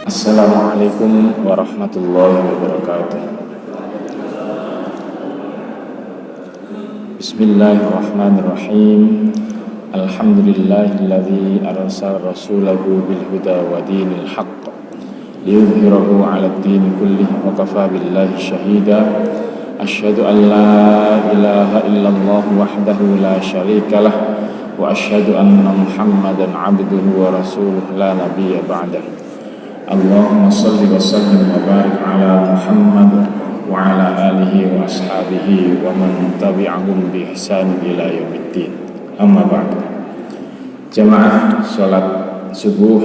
Assalamualaikum warahmatullahi wabarakatuh. Bismillahirrahmanirrahim. Alhamdulillahilladzi arsala rasulahu bil huda wa dinil haqq liyudhhirahu 'alad dini kullih wa kafaa billahi shahida. Asyhadu an la ilaha illallah wahdahu la syarika lah wa asyhadu anna Muhammadan 'abduhu wa rasuluh la nabiyya ba'dahu. Allahumma salli wa sallim wa barik ala Muhammad wa ala alihi wa ashabihi wa man tabi'ahum bi ihsan ila yaumiddin. Amma ba'du. Jamaah salat subuh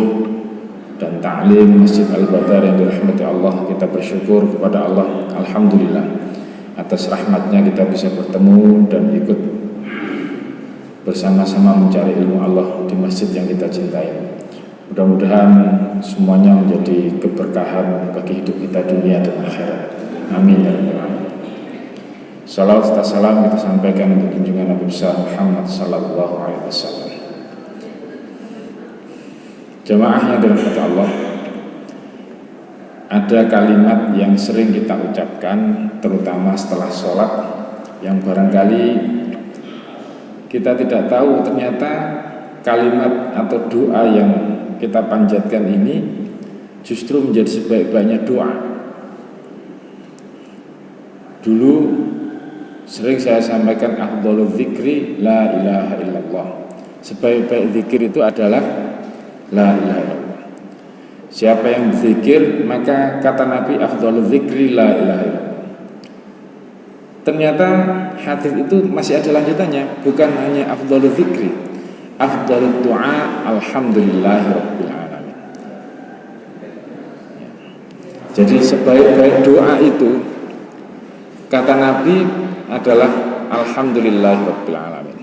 dan ta'lim Masjid Al-Badar yang dirahmati Allah, kita bersyukur kepada Allah, alhamdulillah, atas rahmatnya kita bisa bertemu dan ikut bersama-sama mencari ilmu Allah di masjid yang kita cintai. Mudah-mudahan semuanya menjadi keberkahan bagi hidup kita dunia dan akhirat. Amin ya rabbal alamin. Salawat serta salam kita sampaikan untuk junjungan Nabi besar Muhammad sallallahu alaihi wasallam. Jemaah yang dirahmati Allah, ada kalimat yang sering kita ucapkan terutama setelah sholat, yang barangkali kita tidak tahu ternyata kalimat atau doa yang kita panjatkan ini justru menjadi sebaik-baiknya doa. Dulu sering saya sampaikan afdhalul dzikri la ilaha illallah. Sebaik-baik zikir itu adalah la ilaha illallah. Siapa yang berzikir, maka kata Nabi afdhalul dzikri la ilaha illallah. Ternyata hadis itu masih ada lanjutannya, bukan hanya afdhalul dzikri, afdhalud du'a alhamdulillahi rabbil alamin. Jadi sebaik-baik doa itu kata Nabi adalah alhamdulillahi rabbil alamin.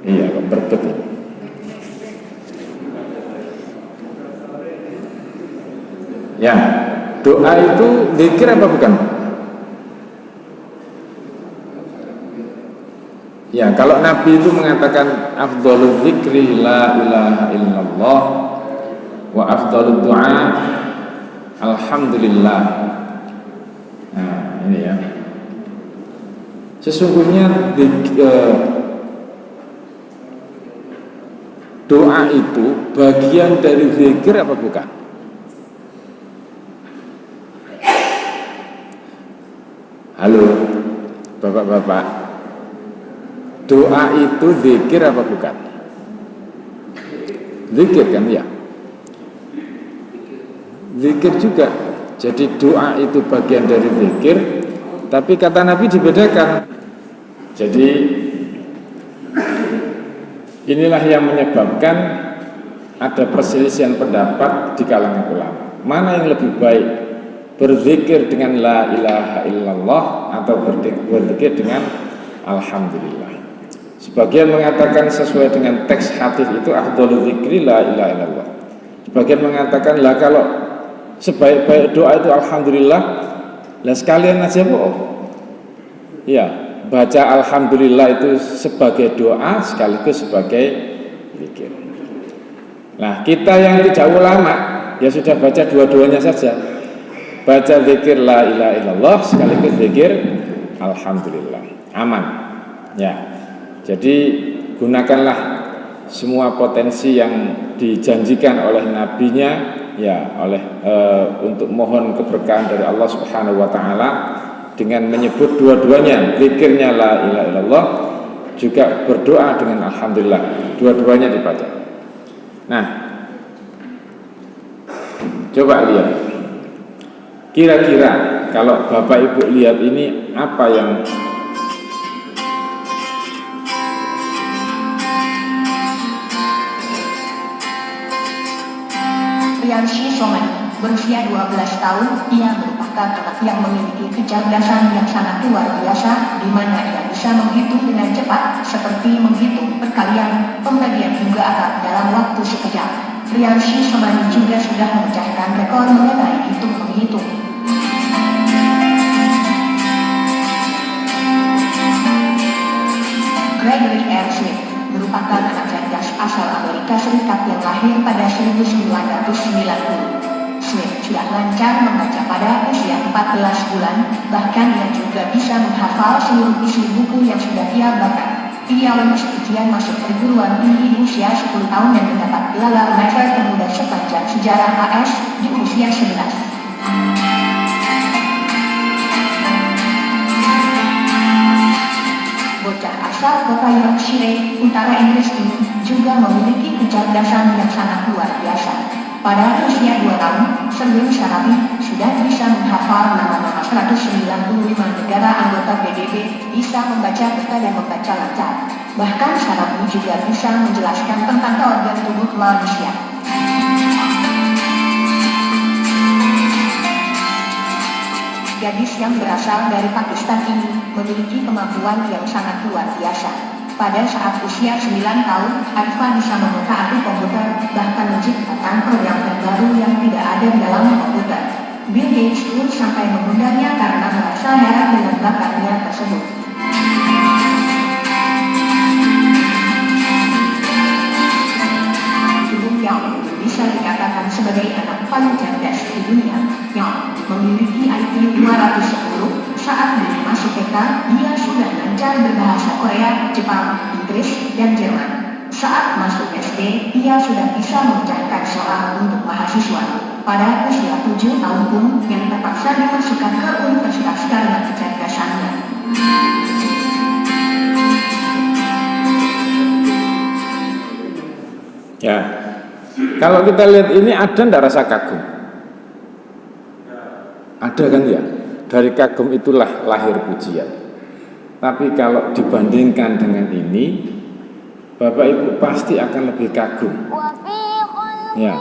Iya, kok berbet ini. Ya, doa itu zikir apa bukan? Ya, kalau Nabi itu mengatakan afdhalul dzikri la ilaha illallah wa afdhalud du'a alhamdulillah. Nah, ini ya. Sesungguhnya doa itu bagian dari zikir apa bukan? Halo, bapak-bapak. Doa itu zikir apa bukan? Zikir kan ya? Zikir juga. Jadi doa itu bagian dari zikir, tapi kata Nabi dibedakan. Jadi inilah yang menyebabkan ada perselisihan pendapat di kalangan ulama. Mana yang lebih baik? Berzikir dengan la ilaha illallah atau berzikir dengan alhamdulillah? Sebagian mengatakan sesuai dengan teks hadis itu afdhalul dzikri la ilaha illallah. Sebagian mengatakan lah kalau sebaik-baik doa itu alhamdulillah, lah sekalian aja ya, baca alhamdulillah itu sebagai doa sekaligus sebagai zikir. Nah, kita yang tidak ulama ya sudah baca dua-duanya saja. Baca zikir la ilaha illallah sekaligus zikir alhamdulillah. Aman. Ya. Jadi gunakanlah semua potensi yang dijanjikan oleh nabinya ya, untuk mohon keberkahan dari Allah Subhanahu wa taala dengan menyebut dua-duanya, zikirnya la ilaha illallah, juga berdoa dengan alhamdulillah. Dua-duanya dibaca. Nah, coba lihat. Kira-kira kalau Bapak Ibu lihat ini apa yang Riansyah Somani, berusia 12 tahun, ia merupakan anak yang memiliki kecerdasan yang sangat luar biasa, di mana ia bisa menghitung dengan cepat, seperti menghitung perkalian, pembagian hingga akar dalam waktu sekejap. Riansyah Somani juga sudah memecahkan rekor mengenai hitung-menghitung. Gregory R. Smith, merupakan anak cerdas asal Amerika Serikat yang lahir pada 1990. Smith sudah lancar membaca pada usia 14 bulan, bahkan ia juga bisa menghafal seluruh isi buku yang sudah ia baca. Ia lulus ujian masuk perguruan tinggi di usia 10 tahun dan mendapat gelar master termuda sepanjang sejarah AS di usia 11. Bocah asal kota Yorkshire, utara Inggris ini juga memiliki kecerdasan yang sangat luar biasa. Pada usia 2 tahun, Sergei Sharapi sudah bisa menghafal nama-nama 195 negara anggota PBB, bisa membaca peta dan membaca lancar. Bahkan Sharapi juga bisa menjelaskan tentang organ tubuh manusia. Gadis yang berasal dari Pakistan ini memiliki kemampuan yang sangat luar biasa. Pada saat usia 9 tahun, Arifah bisa mengutak-atik komputer, bahkan menciptakan program terbaru yang tidak ada di dalam komputer. Bill Gates pun sampai mengundangnya karena merasa heran dengan bakatnya tersebut. Tubuh Yao bisa dikatakan sebagai anak paling cerdas di dunia. Yao memiliki IQ 210. Saat dia masuk TK, dia sudah lancar berbahasa Korea, Jepang, Inggris, dan Jerman. Saat masuk SD, ia sudah bisa memecahkan soal untuk mahasiswa. Pada usia 7 tahun pun, yang terpaksa dimasukkan ke universitas karena kecerdasannya. Ya, kalau kita lihat ini ada ndak rasa kagum? Ada kan ya? Dari kagum itulah lahir pujian. Tapi kalau dibandingkan dengan ini, Bapak Ibu pasti akan lebih kagum. Ya.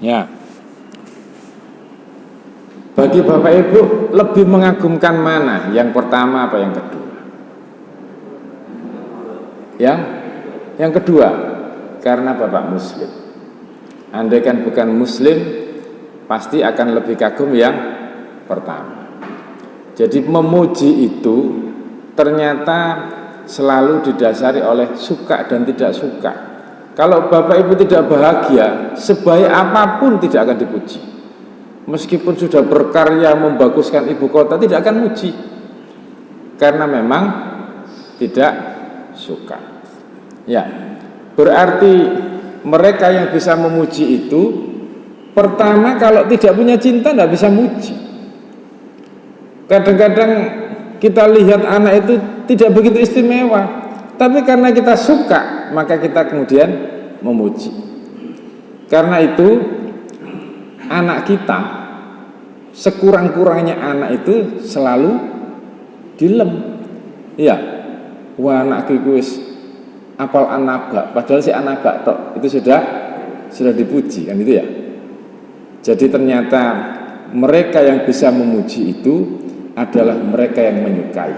Ya. Bagi Bapak Ibu lebih mengagumkan mana? Yang pertama apa yang kedua? Yang kedua, karena Bapak Muslim. Andai kan bukan Muslim, pasti akan lebih kagum yang pertama. Jadi memuji itu ternyata selalu didasari oleh suka dan tidak suka. Kalau Bapak Ibu tidak bahagia, sebaik apapun tidak akan dipuji. Meskipun sudah berkarya membaguskan ibu kota, tidak akan muji. Karena memang tidak suka. Ya, berarti mereka yang bisa memuji itu, pertama kalau tidak punya cinta tidak bisa muji. Kadang-kadang kita lihat anak itu tidak begitu istimewa, tapi karena kita suka, maka kita kemudian memuji. Karena itu anak kita, sekurang-kurangnya anak itu selalu dilem. Ya, wah anakku wis apal anaba, padahal si anaba tok itu sudah dipuji kan itu ya. Jadi ternyata mereka yang bisa memuji itu adalah mereka yang menyukai.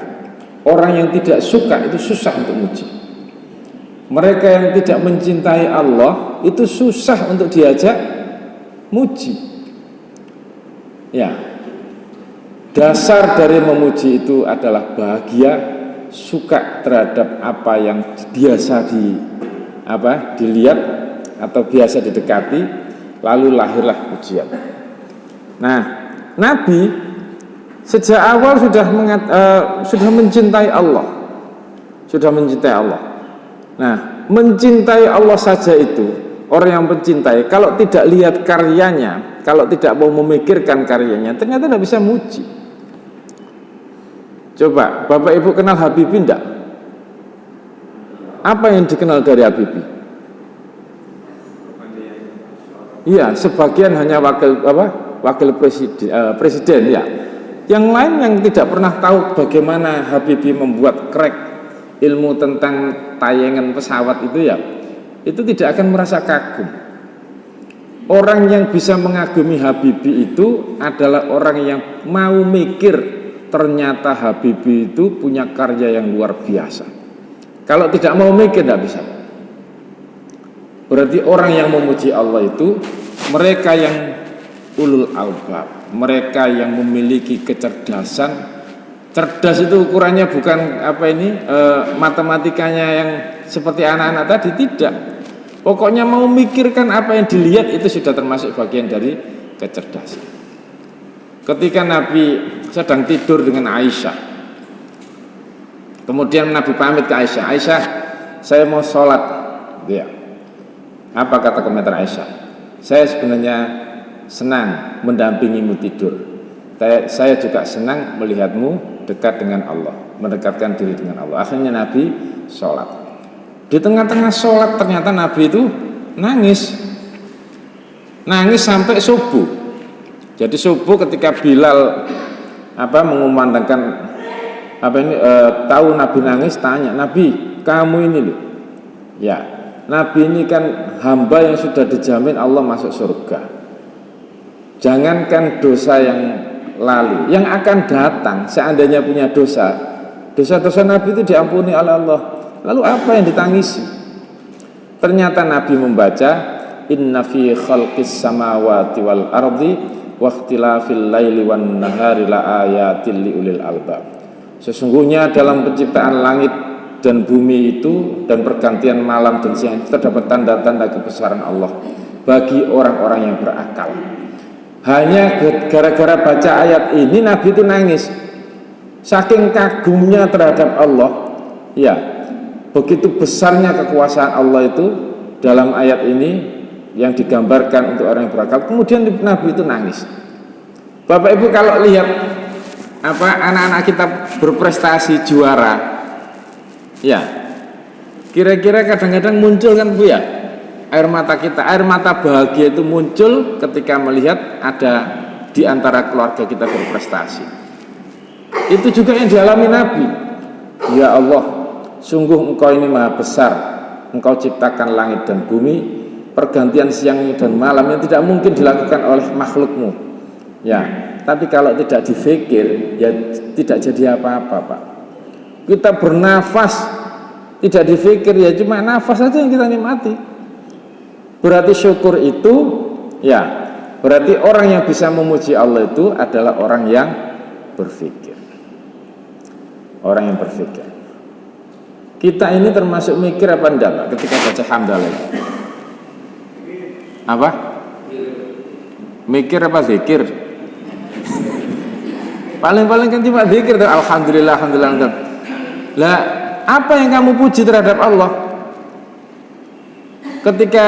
Orang yang tidak suka itu susah untuk muji. Mereka yang tidak mencintai Allah itu susah untuk diajak muji. Ya, dasar dari memuji itu adalah bahagia, suka terhadap apa yang biasa dilihat atau biasa didekati, lalu lahirlah pujian. Nah, Nabi sejak awal sudah mencintai Allah, Nah, mencintai Allah saja itu, orang yang mencintai kalau tidak lihat karyanya, kalau tidak mau memikirkan karyanya, ternyata tidak bisa muji. Coba Bapak Ibu kenal Habibie enggak? Apa yang dikenal dari Habibie? Iya, sebagian hanya wakil presiden ya. Yang lain yang tidak pernah tahu bagaimana Habibie membuat crack ilmu tentang tayangan pesawat itu ya, itu tidak akan merasa kagum. Orang yang bisa mengagumi Habibie itu adalah orang yang mau mikir ternyata Habibie itu punya karya yang luar biasa. Kalau tidak mau mikir tidak bisa. Berarti orang yang memuji Allah itu mereka yang ulul albab, mereka yang memiliki kecerdasan. Cerdas itu ukurannya bukan matematikanya yang seperti anak-anak tadi, tidak. Pokoknya mau mikirkan apa yang dilihat itu sudah termasuk bagian dari kecerdasan. Ketika Nabi sedang tidur dengan Aisyah, kemudian Nabi pamit ke Aisyah, "Aisyah, saya mau sholat." Ya. Apa kata komentar Aisyah? "Saya sebenarnya senang mendampingimu tidur. Saya juga senang melihatmu dekat dengan Allah, mendekatkan diri dengan Allah." Akhirnya Nabi sholat. Di tengah-tengah sholat ternyata Nabi itu nangis sampai subuh. Jadi subuh ketika Bilal mengumandangkan tahu Nabi nangis, tanya, "Nabi, kamu ini loh, ya, Nabi ini kan hamba yang sudah dijamin Allah masuk surga. Jangankan dosa yang lalu, yang akan datang seandainya punya dosa-dosa Nabi itu diampuni oleh Allah. Lalu apa yang ditangisi?" Ternyata Nabi membaca, "Inna fi khalqis samawati wal ardi wa ikhtilafil laili wan nahari la ayatil liulil albab." Sesungguhnya dalam penciptaan langit dan bumi itu dan pergantian malam dan siang itu terdapat tanda-tanda kebesaran Allah bagi orang-orang yang berakal. Hanya gara-gara baca ayat ini Nabi itu nangis. Saking kagumnya terhadap Allah. Ya, begitu besarnya kekuasaan Allah itu dalam ayat ini yang digambarkan untuk orang yang berakal. Kemudian Nabi itu nangis. Bapak Ibu kalau lihat anak-anak kita berprestasi juara, ya, kira-kira kadang-kadang muncul kan Bu ya, air mata kita, air mata bahagia itu muncul ketika melihat ada di antara keluarga kita berprestasi. Itu juga yang dialami Nabi. Ya Allah, sungguh Engkau ini maha besar. Engkau ciptakan langit dan bumi, pergantian siang dan malam yang tidak mungkin dilakukan oleh makhlukmu. Ya, tapi kalau tidak difikir, ya tidak jadi apa-apa, Pak. Kita bernafas, tidak difikir, ya cuma nafas saja yang kita nikmati. Berarti syukur itu, ya, berarti orang yang bisa memuji Allah itu adalah orang yang berfikir. Orang yang berfikir. Kita ini termasuk mikir apa enggak, Pak, ketika baca hamdalah? Apa? Mikir apa zikir? Paling-paling kan cuma zikir, alhamdulillah, alhamdulillah. Lah, apa yang kamu puji terhadap Allah? Ketika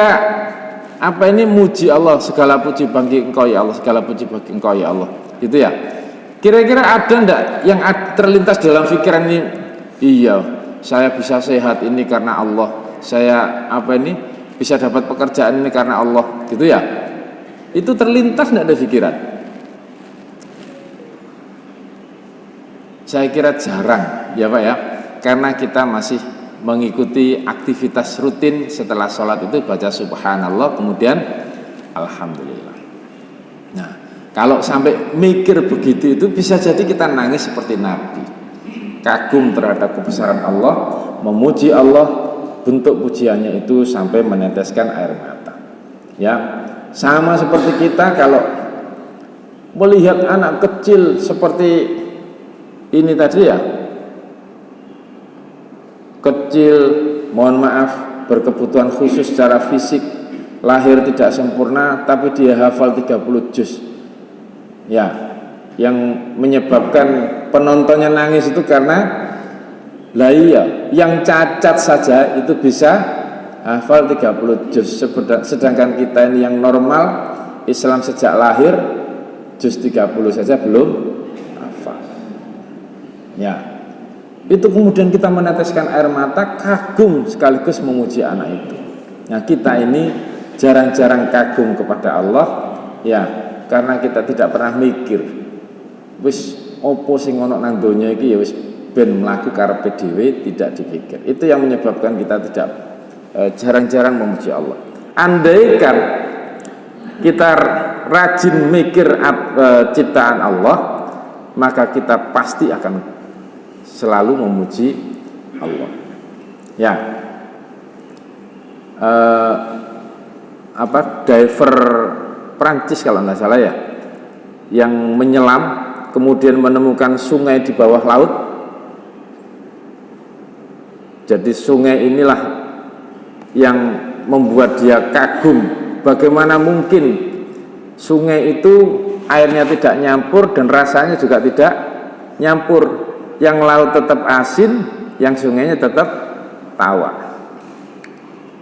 muji Allah, segala puji bagi Engkau ya Allah, segala puji bagi Engkau ya Allah. Gitu ya. Kira-kira ada enggak yang terlintas dalam pikiran ini? Iya, saya bisa sehat ini karena Allah. Saya bisa dapat pekerjaan ini karena Allah. Gitu ya. Itu terlintas enggak ada pikiran? Saya kira jarang, ya Pak ya. Karena kita masih mengikuti aktivitas rutin setelah sholat itu baca subhanallah kemudian alhamdulillah. Nah, kalau sampai mikir begitu itu bisa jadi kita nangis seperti Nabi, kagum terhadap kebesaran Allah, memuji Allah, bentuk pujiannya itu sampai meneteskan air mata. Ya, sama seperti kita kalau melihat anak kecil seperti ini tadi ya, kecil, mohon maaf, berkebutuhan khusus secara fisik, lahir tidak sempurna tapi dia hafal 30 juz. Ya, yang menyebabkan penontonnya nangis itu karena lah iya, yang cacat saja itu bisa hafal 30 juz. Sedangkan kita ini yang normal, Islam sejak lahir juz 30 saja belum hafal. Ya, itu kemudian kita meneteskan air mata, kagum sekaligus memuji anak itu. Nah, kita ini jarang-jarang kagum kepada Allah, ya, karena kita tidak pernah mikir, wis opo sing ono nang donya iki ya wis ben mlaku karepe dhewe, tidak dipikir. Itu yang menyebabkan kita tidak jarang-jarang memuji Allah. Andaikan kita rajin mikir ciptaan Allah, maka kita pasti akan selalu memuji Allah. Ya, diver Prancis kalau nggak salah ya, yang menyelam kemudian menemukan sungai di bawah laut. Jadi sungai inilah yang membuat dia kagum, bagaimana mungkin sungai itu airnya tidak nyampur dan rasanya juga tidak nyampur, yang laut tetap asin, yang sungainya tetap tawa.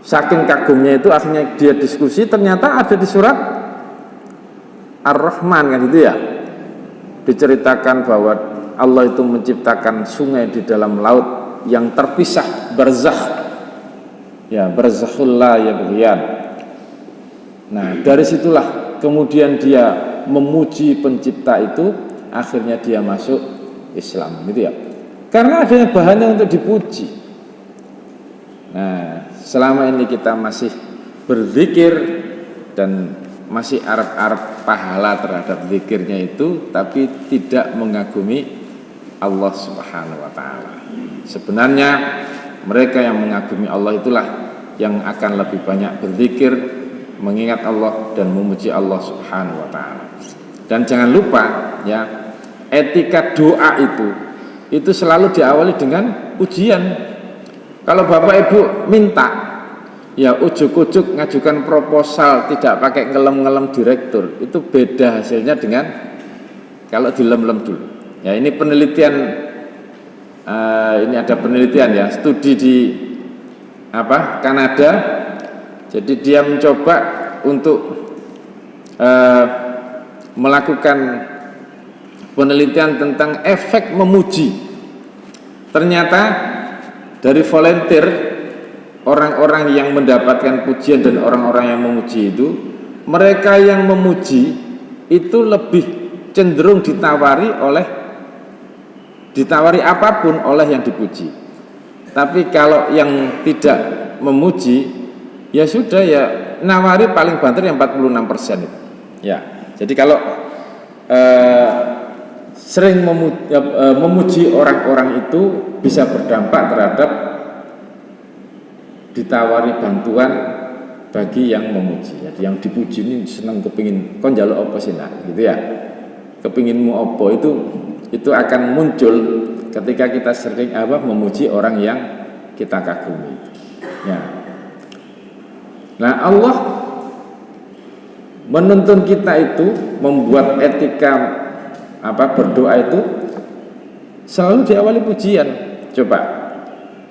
Saking kagumnya itu akhirnya dia diskusi, ternyata ada di surat Ar-Rahman kan itu ya, diceritakan bahwa Allah itu menciptakan sungai di dalam laut yang terpisah, barzakh, ya, barzakhul la yabghiyan. Nah, dari situlah kemudian dia memuji pencipta itu, akhirnya dia masuk Islam, gitu ya. Karena adanya bahannya untuk dipuji. Nah, selama ini kita masih berzikir dan masih arep-arep pahala terhadap zikirnya itu, tapi tidak mengagumi Allah Subhanahu wa taala. Sebenarnya mereka yang mengagumi Allah itulah yang akan lebih banyak berzikir, mengingat Allah dan memuji Allah Subhanahu wa taala. Dan jangan lupa ya, etika doa itu selalu diawali dengan pujian. Kalau Bapak Ibu minta, ya ujuk-ujuk ngajukan proposal tidak pakai ngelem-ngelem direktur, itu beda hasilnya dengan kalau dilem-lem dulu. Ya, ini penelitian, ini ada penelitian ya, studi di Kanada. Jadi dia mencoba untuk melakukan penelitian tentang efek memuji. Ternyata dari volunteer, orang-orang yang mendapatkan pujian dan orang-orang yang memuji itu, mereka yang memuji itu lebih cenderung ditawari apapun oleh yang dipuji. Tapi kalau yang tidak memuji, ya sudah, ya nawari paling banter yang 46% itu. Ya, jadi kalau sering memuji orang-orang itu bisa berdampak terhadap ditawari bantuan bagi yang memuji. Jadi yang dipuji ini senang, kepingin kon njaluk apa sih nak, gitu ya. Kepinginmu apa itu akan muncul ketika kita sering memuji orang yang kita kagumi. Ya. Nah, Allah menuntun kita itu membuat etika berdoa itu selalu diawali pujian. Coba,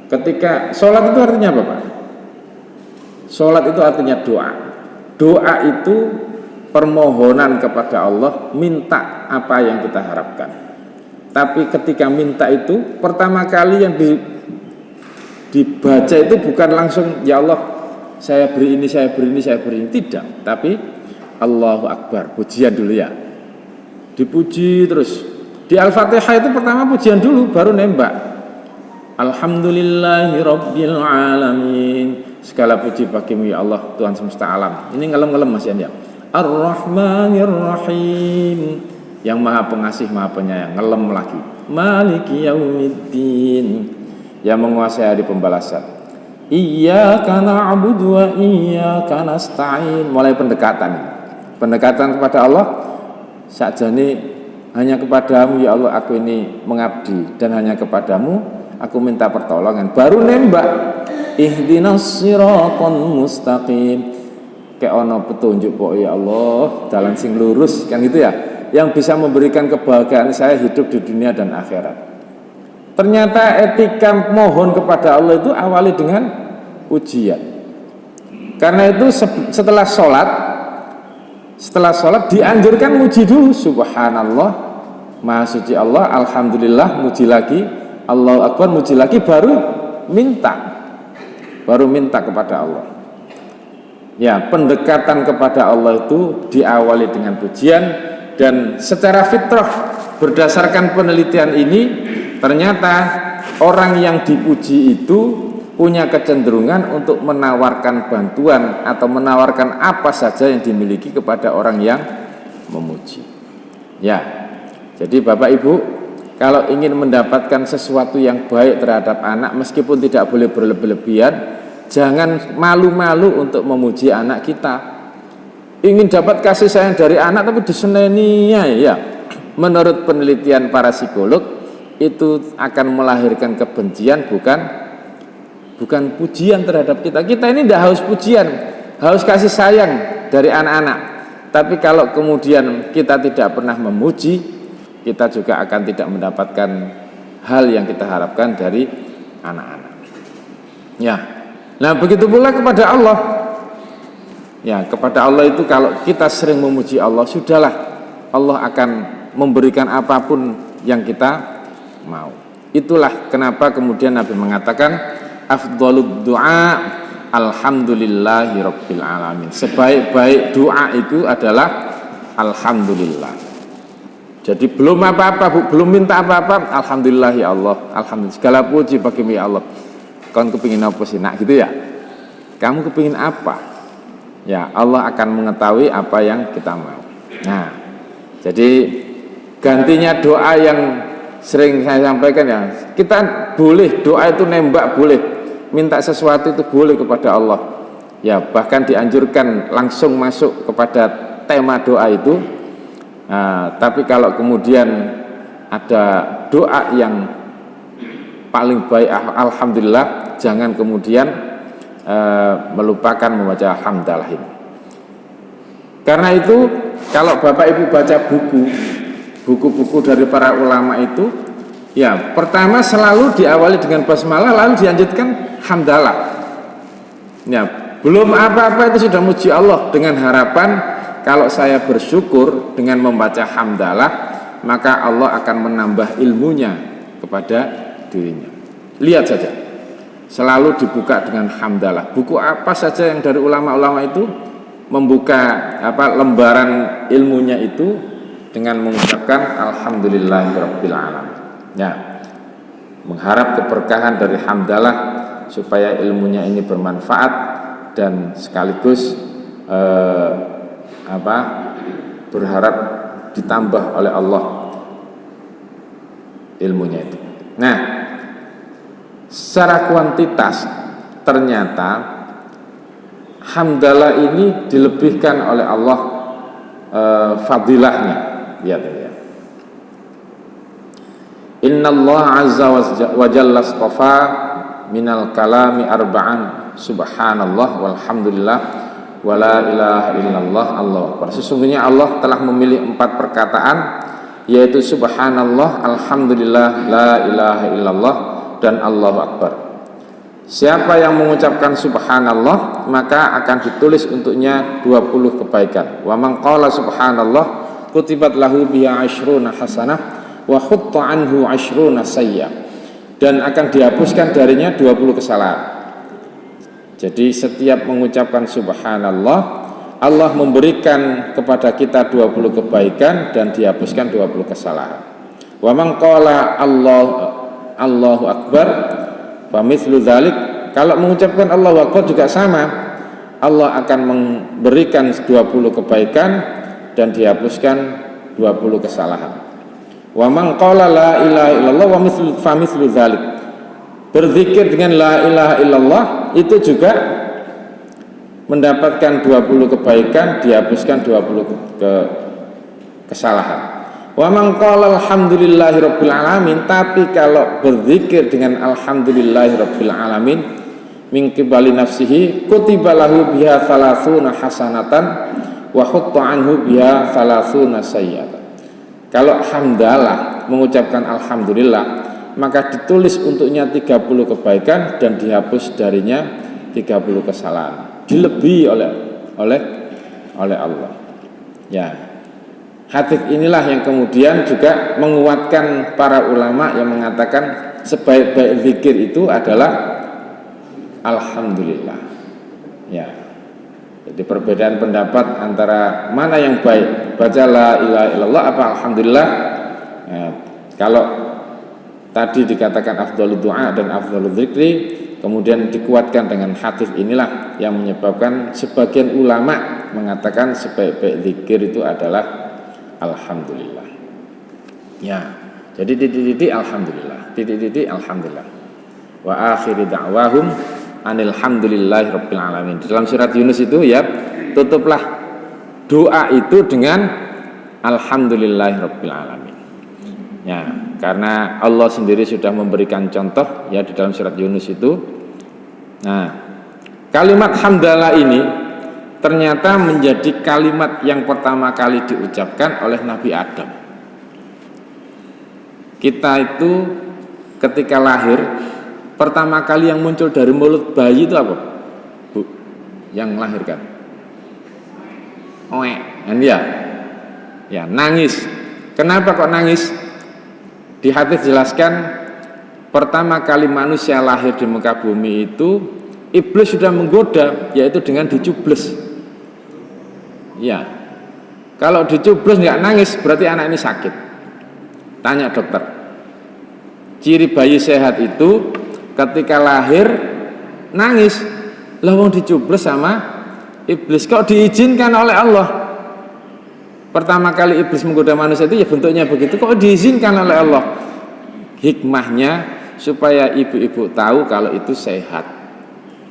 ketika sholat itu artinya apa, Pak? Sholat itu artinya doa. Doa itu permohonan kepada Allah, minta apa yang kita harapkan. Tapi ketika minta itu, pertama kali yang dibaca itu bukan langsung, ya Allah, saya beri ini, saya beri ini, saya beri ini. Tidak, tapi Allahu Akbar, pujian dulu ya. Dipuji terus. Di Al-Fatihah itu pertama pujian dulu, baru nembak. Alhamdulillahi Rabbil Alamin. Segala puji bagimu ya Allah, Tuhan semesta alam. Ini ngelem-ngelem Mas Yan ya. Ar-Rahmanir Rahim, yang maha pengasih maha penyayang. Ngelem lagi. Maliki Yaumiddin, yang menguasai hari pembalasan. Iyyaka na'budu wa iyyaka nasta'in. Mulai pendekatan kepada Allah. Sakjane hanya kepadamu ya Allah aku ini mengabdi, dan hanya kepadamu aku minta pertolongan. Baru nembak, ihdinas siratal mustaqim, kayak ono petunjuk kok ya Allah, jalan sing lurus, kan gitu ya, yang bisa memberikan kebahagiaan saya hidup di dunia dan akhirat. Ternyata etika mohon kepada Allah itu awali dengan pujian. Karena itu setelah sholat dianjurkan muji dulu, subhanallah Maha suci Allah, alhamdulillah, muji lagi, Allahu Akbar, muji lagi, baru minta kepada Allah. Ya, pendekatan kepada Allah itu diawali dengan pujian, dan secara fitrah berdasarkan penelitian ini ternyata orang yang dipuji itu punya kecenderungan untuk menawarkan bantuan atau menawarkan apa saja yang dimiliki kepada orang yang memuji. Ya, jadi Bapak Ibu, kalau ingin mendapatkan sesuatu yang baik terhadap anak, meskipun tidak boleh berlebihan, jangan malu-malu untuk memuji anak kita. Ingin dapat kasih sayang dari anak tapi diseneni ya. Menurut penelitian para psikolog, itu akan melahirkan kebencian, bukan pujian terhadap kita. Kita ini tidak haus pujian, haus kasih sayang dari anak-anak. Tapi kalau kemudian kita tidak pernah memuji, kita juga akan tidak mendapatkan hal yang kita harapkan dari anak-anak. Ya, nah begitu pula kepada Allah. Ya, kepada Allah itu kalau kita sering memuji Allah, sudahlah, Allah akan memberikan apapun yang kita mau. Itulah kenapa kemudian Nabi mengatakan afdhalud du'a alhamdulillahi rabbil alamin. Sebaik-baik doa itu adalah alhamdulillah. Jadi belum apa-apa, belum minta apa-apa, alhamdulillah ya Allah, alhamdulillah, segala puji bagimu ya Allah. Kau kepingin apa sih nak gitu ya? Kamu kepingin apa? Ya, Allah akan mengetahui apa yang kita mau. Nah, jadi gantinya doa yang sering saya sampaikan ya, kita boleh doa itu nembak, boleh minta sesuatu itu boleh kepada Allah. Ya, bahkan dianjurkan langsung masuk kepada tema doa itu. Nah, tapi kalau kemudian ada doa yang paling baik alhamdulillah, jangan kemudian melupakan membaca hamdalah ini. Karena itu kalau Bapak Ibu baca buku-buku dari para ulama itu, ya pertama selalu diawali dengan basmalah, lalu dilanjutkan hamdalah. Ya, belum apa-apa itu sudah muji Allah dengan harapan kalau saya bersyukur dengan membaca hamdalah, maka Allah akan menambah ilmunya kepada dirinya. Lihat saja, selalu dibuka dengan hamdalah. Buku apa saja yang dari ulama-ulama itu membuka lembaran ilmunya itu dengan mengucapkan alhamdulillahirabbil alamin. Ya, mengharap keberkahan dari hamdalah supaya ilmunya ini bermanfaat dan sekaligus berharap ditambah oleh Allah ilmunya itu. Nah, secara kuantitas ternyata hamdalah ini dilebihkan oleh Allah fadilahnya. Lihat ya. Innallaha azza wa jalla astafa minal kalami arba'an subhanallah walhamdulillah wala ilaha illallah Allahu akbar. Sesungguhnya Allah telah memilih 4 perkataan, yaitu subhanallah, alhamdulillah, la ilaha illallah, dan Allahu akbar. Siapa yang mengucapkan subhanallah, maka akan ditulis untuknya 20 kebaikan. Wa man qala subhanallah kutibat lahu biha 'ashruna hasanah wa khutta anhu 'ashruna sayyi'ah. Dan akan dihapuskan darinya 20 kesalahan. Jadi setiap mengucapkan subhanallah, Allah memberikan kepada kita 20 kebaikan dan dihapuskan 20 kesalahan. Wa man qala Allahu akbar fa mithlu dzalik, kalau mengucapkan Allahu akbar juga sama, Allah akan memberikan 20 kebaikan dan dihapuskan 20 kesalahan. Wa man qala la ilaha illallah wa mithlu dzalik, berzikir dengan la ilaha illallah itu juga mendapatkan 20 kebaikan, dihapuskan 20 kesalahan. Wa man qala alhamdulillahirabbil alamin, tapi kalau berzikir dengan alhamdulillahirabbil alamin min qibali nafsihi kutiba lahu biha 30 hasanatan wa khutta anhu biha 30 sayyi'atan. Kalau hamdalah, mengucapkan alhamdulillah, maka ditulis untuknya 30 kebaikan dan dihapus darinya 30 kesalahan. Dilebihi oleh Allah. Ya. hadis inilah yang kemudian juga menguatkan para ulama yang mengatakan sebaik-baik zikir itu adalah alhamdulillah. Ya. Jadi perbedaan pendapat antara mana yang baik, baca la ilaha illallah apa alhamdulillah. Ya, kalau tadi dikatakan afdhalud du'a dan afdhaludz zikri, kemudian dikuatkan dengan hadis inilah yang menyebabkan sebagian ulama mengatakan sebaik-baik zikir itu adalah alhamdulillah. Ya. Jadi titik-titik alhamdulillah, titik-titik alhamdulillah. Wa akhiri da'wahum anilhamdulillahi rabbil alamin. Di dalam surat Yunus itu ya, tutuplah doa itu dengan alhamdulillahi rabbil alamin. Ya, karena Allah sendiri sudah memberikan contoh ya di dalam surat Yunus itu. Nah, kalimat hamdalah ini ternyata menjadi kalimat yang pertama kali diucapkan oleh Nabi Adam. Kita itu ketika lahir, pertama kali yang muncul dari mulut bayi itu apa? Bu, yang melahirkan. Kan ya? Ya, nangis. Kenapa kok nangis? Di hadis jelaskan pertama kali manusia lahir di muka bumi itu iblis sudah menggoda, yaitu dengan dicubles. Ya. Kalau dicubles nggak nangis berarti anak ini sakit. Tanya dokter. Ciri bayi sehat itu ketika lahir nangis. Lah wong dicubles sama iblis, kok diizinkan oleh Allah? Pertama kali iblis menggoda manusia itu ya bentuknya begitu, kok diizinkan oleh Allah? Hikmahnya supaya ibu-ibu tahu kalau itu sehat.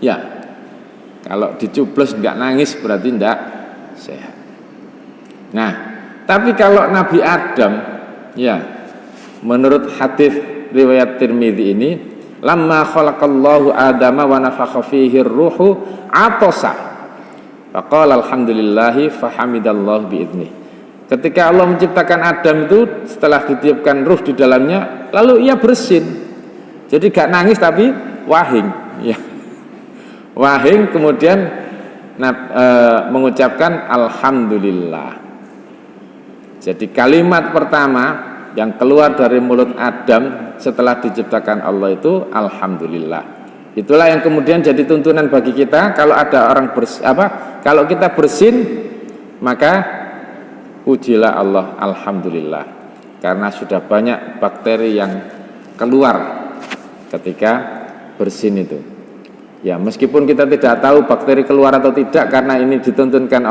Ya, kalau dicubles nggak nangis berarti nggak sehat. Nah, tapi kalau Nabi Adam, ya, menurut hadis riwayat Tirmidzi ini, lamma khalaqallahu Adama wa nafakha fihi ruhu atasa. Faqala alhamdulillahi fahamidallahu biidnih. Ketika Allah menciptakan Adam itu, setelah ditiupkan ruh di dalamnya, lalu ia bersin. Jadi gak nangis tapi wahing, ya. Wahing kemudian mengucapkan alhamdulillah. Jadi kalimat pertama yang keluar dari mulut Adam setelah diciptakan Allah itu alhamdulillah. Itulah yang kemudian jadi tuntunan bagi kita. Kalau ada orang kalau kita bersin, maka pujilah Allah alhamdulillah, karena sudah banyak bakteri yang keluar ketika bersin itu. Ya, meskipun kita tidak tahu bakteri keluar atau tidak karena ini dituntunkan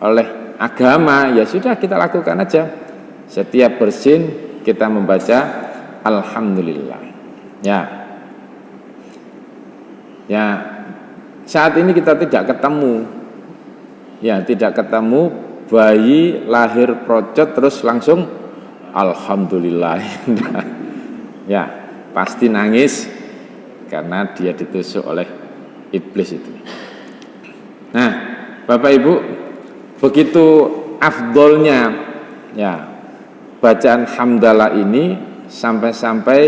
oleh agama, ya sudah kita lakukan aja. Setiap bersin kita membaca alhamdulillah. Ya. Ya, saat ini kita tidak ketemu. Ya, tidak ketemu bayi lahir procot terus langsung alhamdulillah. Ya, pasti nangis karena dia ditusuk oleh iblis itu. Nah, Bapak Ibu, begitu afdolnya ya bacaan hamdalah ini sampai-sampai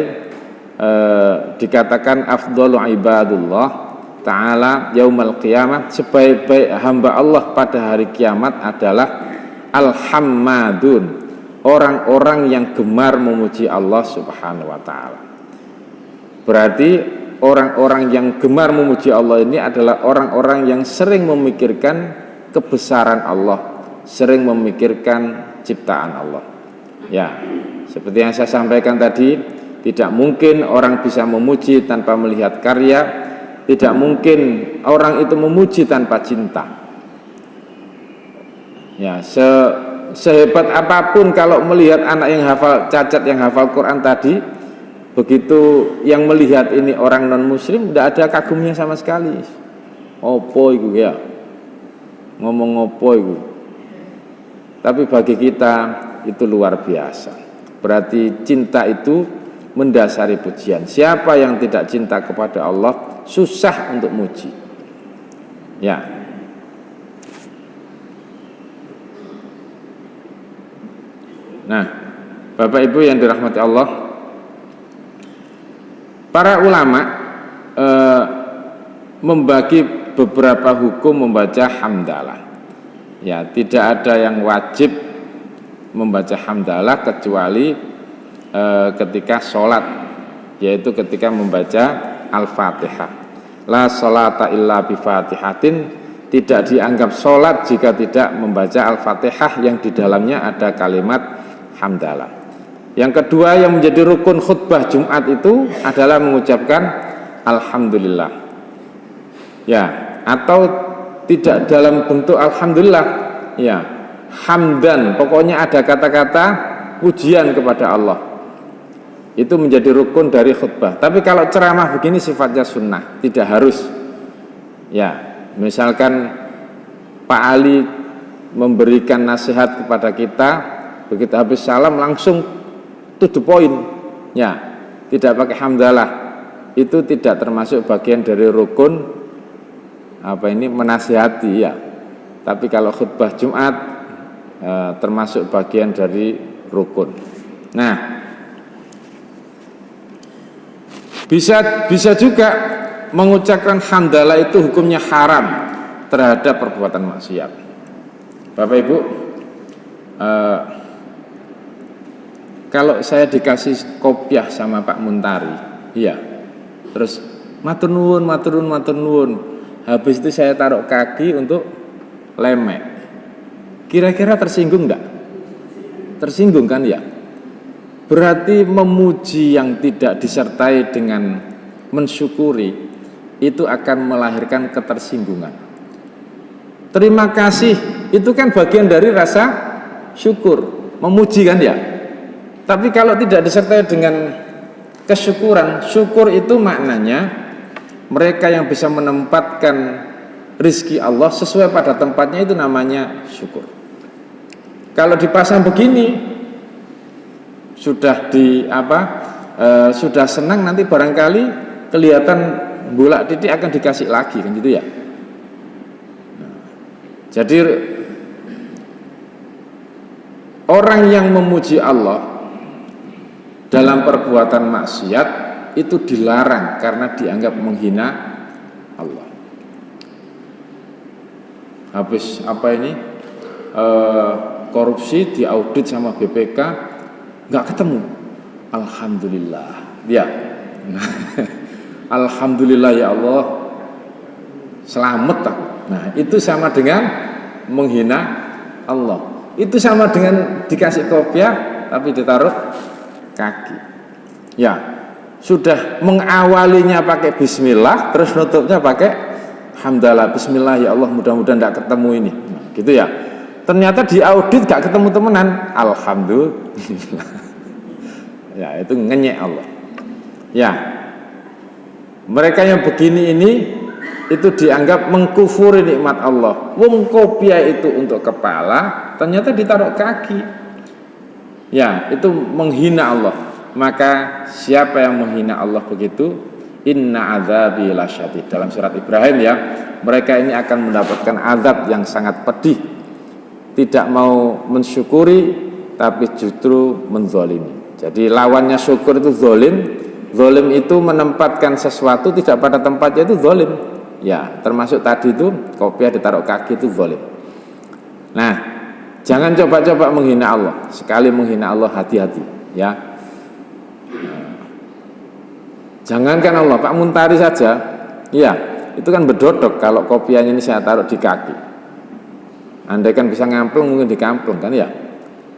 dikatakan afdalu ibadullah ta'ala yaumal qiyamah, sebaik-baik hamba Allah pada hari kiamat adalah al-hammadun, orang-orang yang gemar memuji Allah subhanahu wa ta'ala. Berarti orang-orang yang gemar memuji Allah ini adalah orang-orang yang sering memikirkan kebesaran Allah, sering memikirkan ciptaan Allah. Ya, seperti yang saya sampaikan tadi, tidak mungkin orang bisa memuji tanpa melihat karya, tidak mungkin orang itu memuji tanpa cinta. Ya, sehebat apapun kalau melihat anak yang hafal cacat yang hafal Quran tadi, begitu yang melihat ini orang non muslim tidak ada kagumnya sama sekali. Opo itu ya, ngomong opo itu. Tapi bagi kita itu luar biasa. Berarti cinta itu mendasari pujian. Siapa yang tidak cinta kepada Allah susah untuk muji. Ya. Nah, Bapak Ibu yang dirahmati Allah, para ulama membagi beberapa hukum membaca hamdalah. Ya, tidak ada yang wajib membaca hamdalah kecuali ketika sholat, yaitu ketika membaca Al-Fatihah. La sholata illa bifatihatin, tidak dianggap sholat jika tidak membaca Al-Fatihah yang di dalamnya ada kalimat hamdalah. Yang kedua yang menjadi rukun khutbah Jumat itu adalah mengucapkan Alhamdulillah. Ya, atau tidak dalam bentuk Alhamdulillah, ya, hamdan, pokoknya ada kata-kata pujian kepada Allah. Itu menjadi rukun dari khutbah. Tapi kalau ceramah begini sifatnya sunnah, tidak harus. Ya, misalkan Pak Ali memberikan nasihat kepada kita, begitu habis salam langsung to the point. Ya, tidak pakai hamdalah. Itu tidak termasuk bagian dari rukun menasihati, ya. Tapi kalau khutbah Jumat termasuk bagian dari rukun. Nah, bisa juga mengucapkan hamdalah itu hukumnya haram terhadap perbuatan maksiat. Bapak Ibu, kalau saya dikasih kopiah sama Pak Muntari, iya, terus matur nuwun, habis itu saya taruh kaki untuk lemek, kira-kira tersinggung enggak? Tersinggung kan, ya? Berarti memuji yang tidak disertai dengan mensyukuri itu akan melahirkan ketersinggungan. Terima kasih itu kan bagian dari rasa syukur, memuji kan, ya. Tapi kalau tidak disertai dengan kesyukuran, syukur itu maknanya mereka yang bisa menempatkan rizki Allah sesuai pada tempatnya, itu namanya syukur. Kalau dipasang begini, sudah sudah senang, nanti barangkali kelihatan bolak titik akan dikasih lagi, kan gitu, ya. Jadi orang yang memuji Allah dalam perbuatan maksiat itu dilarang karena dianggap menghina Allah. Habis korupsi diaudit sama BPK, nggak ketemu, alhamdulillah, ya. Alhamdulillah ya Allah, selamat aku. Nah, itu sama dengan menghina Allah. Itu sama dengan dikasih kopiah tapi ditaruh kaki. Ya, sudah mengawalinya pakai bismillah, terus nutupnya pakai hamdalah. Bismillah ya Allah, mudah-mudahan tidak ketemu ini. Nah, gitu, ya. Ternyata diaudit gak ketemu temenan, alhamdulillah. Ya, itu ngenyek Allah. Ya, mereka yang begini ini itu dianggap mengkufuri nikmat Allah. Wong kopiah itu untuk kepala, ternyata ditaruh kaki. Ya, itu menghina Allah. Maka siapa yang menghina Allah begitu, inna adzabi lasyadid. Dalam surat Ibrahim, ya, mereka ini akan mendapatkan azab yang sangat pedih. Tidak mau mensyukuri tapi justru menzalimi. Jadi lawannya syukur itu zalim. Zalim itu menempatkan sesuatu tidak pada tempatnya, itu zalim. Ya, termasuk tadi itu kopiah ditaruh kaki, itu zalim. Nah, jangan coba-coba menghina Allah. Sekali menghina Allah, hati-hati, ya. Jangankan Allah, Pak Muntari saja, ya, itu kan berdodok kalau kopiahnya ini saya taruh di kaki. Andai kan bisa ngamplung, mungkin dikamplung, kan, ya.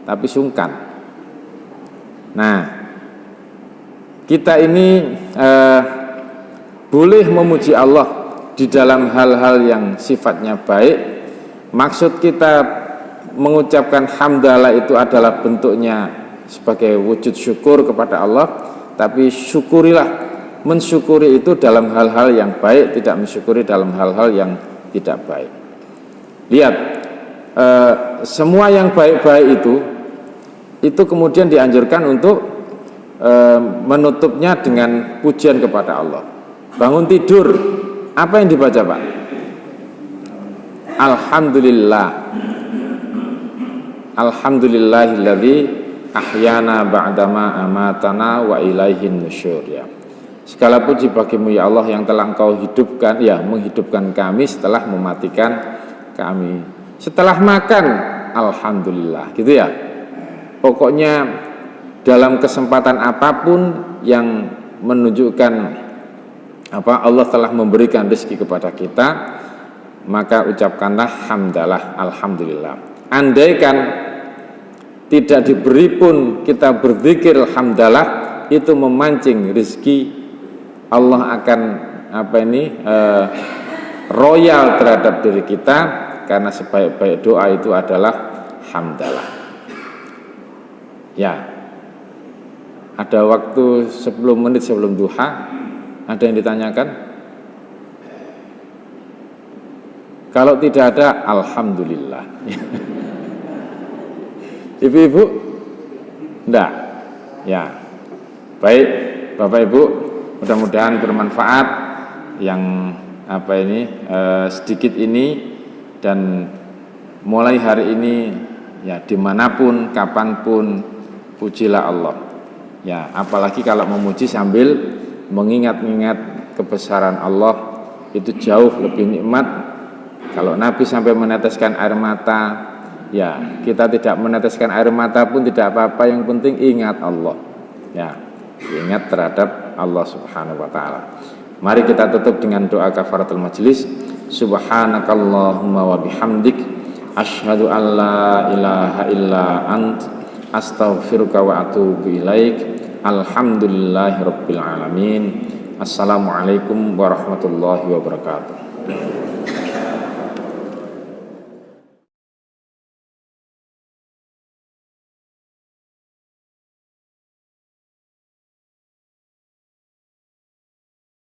Tapi sungkan. Nah, kita ini boleh memuji Allah di dalam hal-hal yang sifatnya baik. Maksud kita mengucapkan hamdalah itu adalah bentuknya sebagai wujud syukur kepada Allah. Tapi syukurilah, mensyukuri itu dalam hal-hal yang baik, tidak mensyukuri dalam hal-hal yang tidak baik. Lihat, semua yang baik-baik itu kemudian dianjurkan untuk menutupnya dengan pujian kepada Allah. Bangun tidur, apa yang dibaca, Pak? Alhamdulillah. Alhamdulillahilladzi ahyana ba'dama amatana wa ilaihin nusyur, ya. Segala puji bagimu ya Allah yang telah Engkau hidupkan, ya, menghidupkan kami setelah mematikan kami. Setelah makan, alhamdulillah, gitu, ya. pokoknya dalam kesempatan apapun yang menunjukkan Allah telah memberikan rezeki kepada kita, maka ucapkanlah hamdalah, alhamdulillah. Andaikan tidak diberi pun kita berzikir alhamdulillah, itu memancing rezeki, Allah akan royal terhadap diri kita, karena sebaik-baik doa itu adalah hamdalah. Ya, ada waktu 10 menit sebelum duha, ada yang ditanyakan? Kalau tidak ada, alhamdulillah. Ibu-ibu? Enggak? Ya. Baik, Bapak Ibu, mudah-mudahan bermanfaat yang sedikit ini, dan mulai hari ini ya dimanapun, kapanpun, pujilah Allah. Ya, apalagi kalau memuji sambil mengingat-ingat kebesaran Allah, itu jauh lebih nikmat. Kalau Nabi sampai meneteskan air mata, ya kita tidak meneteskan air mata pun tidak apa-apa, yang penting ingat Allah. Ya, ingat terhadap Allah Subhanahu wa taala. Mari kita tutup dengan doa kafaratul majlis. Subhanakallahumma wa bihamdik, asyhadu an la ilaha illa ant, astaghfiruka wa atubu ilaik. Alhamdulillahirabbil alamin. Assalamualaikum warahmatullahi wabarakatuh.